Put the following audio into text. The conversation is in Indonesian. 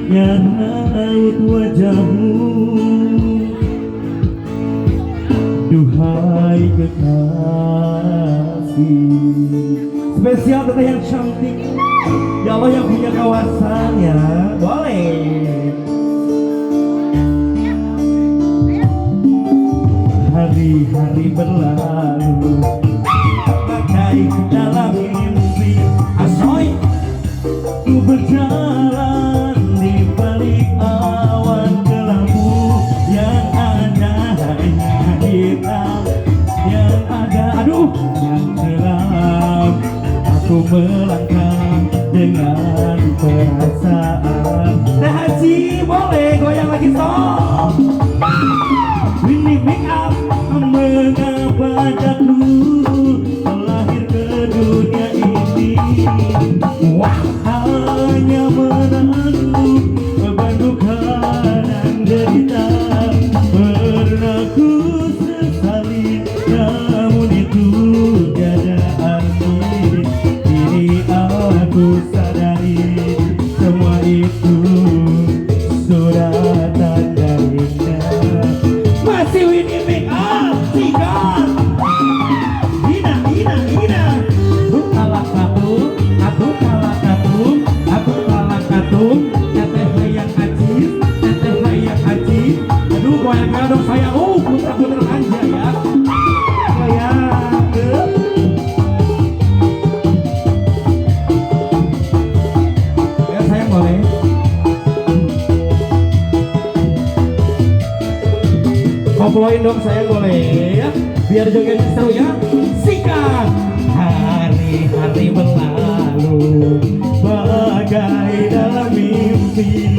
yang raut wajahmu. Duhai kekasih, spesial teteh yang cantik, ya Allah yang punya kawasan ya, boleh. Hari-hari berlalu bagai dalam mimpi, asoy ku berjalan di balik awan kelabu yang ada hanya hitam, yang ada aduh yang gelap. Aku melangkah dengan perasaan. Teh Haji boleh goyang lagi sok. Ini make up mengapa jatuh lahir ke dunia ini. Wah, hanya menanggung beban duka dan derita. Pernah ku sesali, namun itu tiada arti. Kini aku sadari semua itu sudah tanda indah. Masih Winnie make up, sikat. Ina. Aku kalah katung, aku kalah katung, aku kalah katung. Teteh hayang aji, teteh hayang aji. Aduh, goyang dong saya. Oh, putra-putra manja ya. Goyang. Ya sayang boleh. Koploin dong sayang boleh ya. Biar joget seru ya. Sikat. Hari-hari berlalu bagai dalam mimpi.